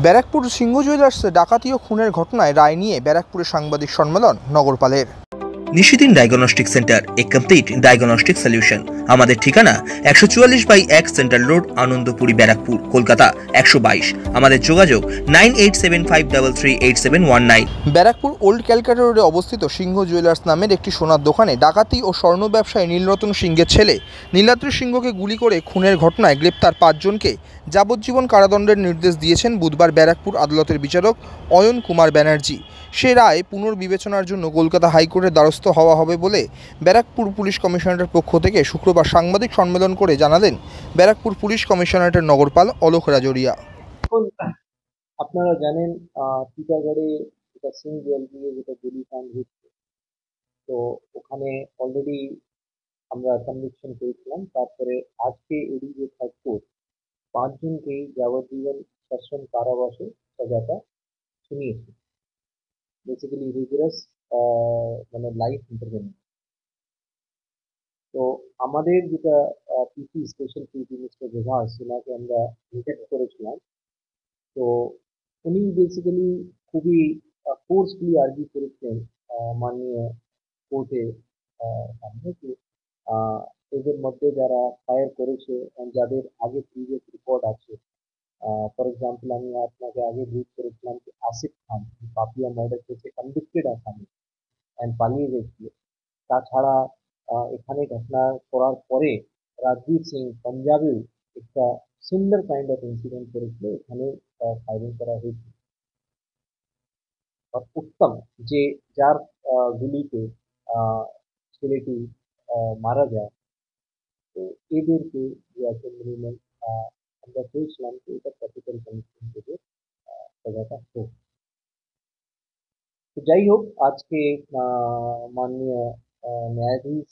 ব্যারাকপুর সিংহ জুয়েলার্সে ডাকাতি ও খুনের ঘটনায় রায় নিয়ে ব্যারাকপুরে সাংবাদিক সম্মেলন নগরপালের। নিশিদিন ডায়াগনস্টিক সেন্টার, এ কমপ্লিট ডায়াগনস্টিক সলিউশন। আমাদের ঠিকানা 144/1 সেন্ট্রাল রোড, আনন্দপুরি, ব্যারাকপুর, কলকাতা 122। আমাদের যোগাযোগ 9875338719। ব্যারাকপুর ওল্ড ক্যালকাটা রোডে অবস্থিত সিংহ জুয়েলার্স নামের একটি সোনার দোকানে ডাকাতি ও স্বর্ণ ব্যবসায়ী নীলরতন সিংহের ছেলে নীলাদ্রি সিংহকে গুলি করে খুনের ঘটনায় গ্রেপ্তার 5 জনকে যাবজ্জীবন কারাদণ্ডের নির্দেশ দিয়েছেন বুধবার ব্যারাকপুর আদালতের বিচারক অয়ন কুমার ব্যানার্জি। সে রায় পুনর্বিবেচনার জন্য কলকাতা হাইকোর্টের দ্বারস্থ হওয়া হবে বলে ব্যারাকপুর পুলিশ কমিশনারেটের পক্ষ থেকে শুক্রবার সাংবাদিক সম্মেলন করে জানালেন ব্যারাকপুর পুলিশ কমিশনারেটের নগরপাল অলোক রাজরিয়া। আপনারা জানেন টিটাগড়ে যেটা সিং জুয়েলারি যেটা গুলিকাণ্ড হচ্ছে, তো ওখানে অলরেডি আমরা কনভিকশন করেছিলাম। তারপরে আজকে এডিজে থার্ড কোর্ট 5 জনকেই যাবজ্জীবন সশ্রম কারাবাসে সাজাটা শুনিয়েছে। বেসিক্যালি রিগরাস মানে লাইফ ইমপ্রিজনমেন্ট। তো আমাদের যেটা পিসি স্পেশাল পিসি মিস্টার বিভাস, ওনাকে আমরা ইনভাইট করেছিলাম। তো উনি বেসিক্যালি খুবই ফোর্সফুলি আর্গিউ করেছেন মাননীয় কোর্টে সামনে কি এদের মধ্যে যারা ফায়ার করেছে, যাদের আগে প্রিভিয়াস রেকর্ড আছে। ফর এক্সাম্পল, আমি আপনাকে আগে ব্রিফ করেছিলাম যে আসিফ খান পাপিয়া মার্ডার কেসে কনভিক্টেড আসামি অ্যান্ড পালিয়ে গেছিল। তাছাড়া এখানে ঘটনা করার পরে রাজবীর সিং পাঞ্জাবেও একটা সিমিলার কাইন্ড অফ ইনসিডেন্ট করেছিল, এখানে ফায়ারিং করা হয়েছিল। উত্তম যে যার গুলিতে ছেলেটি মারা যায়, তো এদেরকে যে আছে মিনিমাম আমরা চেয়েছিলাম যে এটা ক্যাপিটাল পানিশমেন্ট থেকে সাজাটা হোক। তো যাই হোক, আজকে মাননীয় ন্যায়াধীশ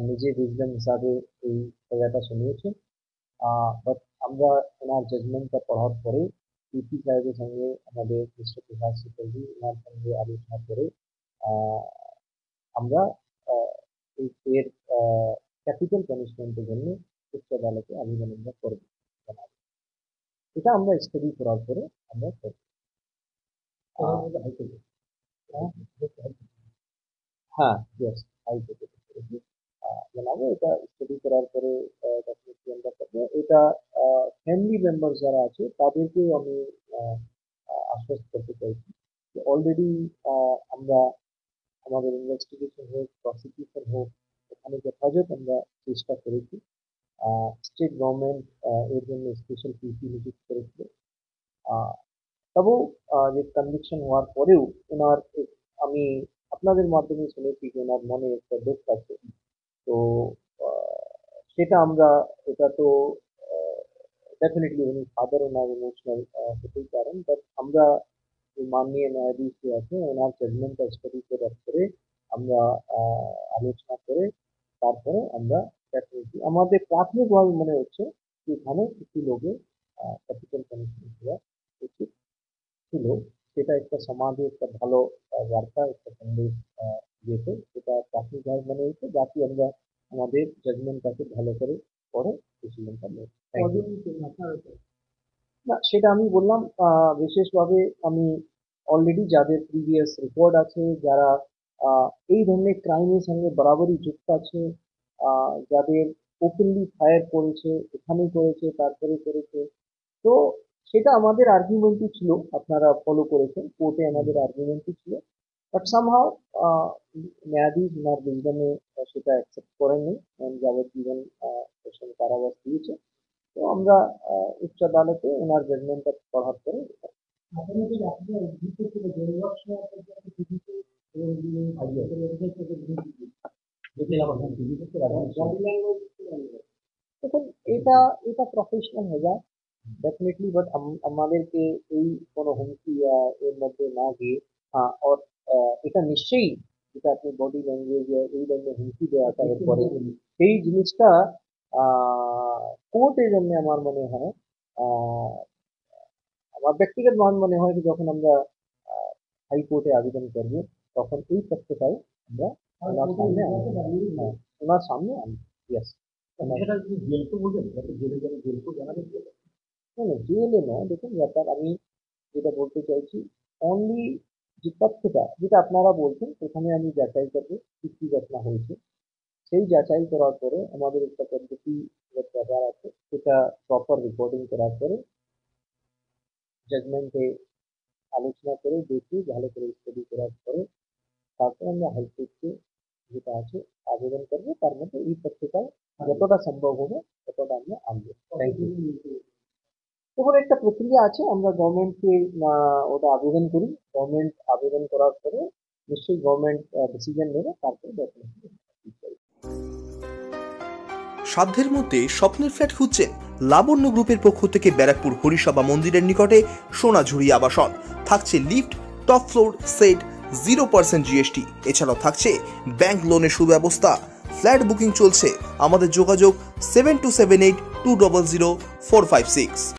নিজে বুঝলেন হিসাবে এই সাজাটা শুনিয়েছেন। বাট আমরা ওনার জাজমেন্টটা পড়ার পরে পিপি সাহেবের সঙ্গে আমাদের মিস্টার প্রভাস চ্যাটার্জি ওনার সঙ্গে আলোচনা করে আমরা এর ক্যাপিটাল পানিশমেন্টের জন্য উচ্চ আদালতে আবেদন আমরা করব। এটা আমরা স্টাডি করার পরে আমরা করব। হ্যাঁ, ইয়েস, হাইকোর্টে জানাবো। এটা স্টাডি করার পরে ডেফিনেটলি আমরা করবো। এটা ফ্যামিলি মেম্বার যারা আছে তাদেরকেও আমি আশ্বস্ত করতে চাইছি যে অলরেডি আমরা আমাদের ইনভেস্টিগেশন হোক, প্রসিকিউশন হোক, এখানে যথাযথ আমরা চেষ্টা করেছি। স্টেট গভর্নমেন্ট এর জন্য স্পেশাল পিসি নিযুক্ত করেছিল। তবু যে কনভিকশন হওয়ার পরেও ওনার আমি আপনাদের মাধ্যমে শুনেছি যে ওনার মনে একটা দুঃখ আছে। তো সেটা আমরা, এটা তো ডেফিনেটলি উনি ফাদার, ওনার ইমোশনাল হতেই পারেন। বাট আমরা মাননীয় ন্যায়াধীশ যে আছে ওনার জাজমেন্টটা স্টাডি করার পরে আমরা আলোচনা করে তারপরে আমরা ডেফিনেটলি আমাদের প্রাথমিকভাবে মনে হচ্ছে যে এখানে কিছু লোকের ক্যাপিটাল পানিশমেন্ট দেওয়া উচিত ছিল। সেটা একটা সমাজে একটা ভালো বার্তা, একটা সন্দেশ দিয়েছে, সেটা প্রাথমিকভাবে মনে হচ্ছে। বাকি আমরা আমাদের জাজমেন্টটাকে ভালো করে পরে ডিসিশনটা নেব। না, সেটা আমি বললাম বিশেষভাবে আমি অলরেডি যাদের প্রিভিয়াস রেকর্ড আছে, যারা এই ধরনের ক্রাইমের সঙ্গে বরাবরই যুক্ত আছে, যাদের ওপেনলি ফায়ার করেছে, এখানেই করেছে, তারপরে করেছে। তো সেটা আমাদের আর্গুমেন্টই ছিল, আপনারা ফলো করেছেন, কোর্টে আমাদের আর্গুমেন্টই ছিল। বাট সামহাও ন্যায়াধীশ ওনার বিজনে সেটা অ্যাকসেপ্ট করেননি, যাবজ্জীবন কারাবাস দিয়েছে। তো আমরা উচ্চ আদালতে ওনার জাজমেন্টটা পড়ার পরে দেখুন, এটা এটা প্রফেশনাল হয়ে যায় ডেফিনেটলি। বাট আমাদেরকে এই কোনো হুমকি এর মধ্যে না গিয়ে ওর এটা নিশ্চয়ই যেটা আপনি বডি ল্যাঙ্গুয়েজ এই ধরনের হুমকি দেওয়াটা এরপরে সেই জিনিসটা কোর্টের জন্য আমার মনে হয় আমার ব্যক্তিগত মনে হয় যে যখন আমরা হাইকোর্টে আবেদন করব তখন এই তথ্যটাই আমরা ওনার সামনে ওনার সামনে আনবো। ইয়েস, জেলে নয়। দেখুন ব্যাপার, আমি যেটা বলতে চাইছি, অনলি যে তথ্যটা যেটা আপনারা বলছেন প্রথমে আমি যাচাই করবো কি ঘটনা হয়েছে। সেই যাচাই করার পরে আমাদের একটা পদ্ধতিগত ব্যাপার আছে, সেটা প্রপার রেকর্ডিং করার পরে জাজমেন্টে আলোচনা করে দেখে ভালো করে স্টাডি করার পরে তারপর আমরা হাইকোর্টকে যেটা আছে আবেদন করবো, তার মধ্যে এই তথ্যটা যতটা সম্ভব হবে ততটা আমরা আনবো। Thank you. তখন একটা প্রক্রিয়া আছে, আমরা গভর্নমেন্টকে ওটা আবেদন করি, গভর্নমেন্ট আবেদন করার পরে নিশ্চয়ই গভর্নমেন্ট ডিসিশন নেবে, তারপরে ডেফিনেটলি। সাধ্যের মধ্যে স্বপ্নের ফ্ল্যাট খুঁজছেন? লাবণ্য গ্রুপের পক্ষ থেকে ব্যারাকপুর হরিসভা মন্দিরের নিকটে সোনাঝুরি আবাসন। থাকছে lift, top floor, set, 0% GST। এছাড়াও থাকছে ব্যাংক লোনের সুব্যবস্থা। ফ্ল্যাট বুকিং চলছে। আমাদের যোগাযোগ 7278 200 456।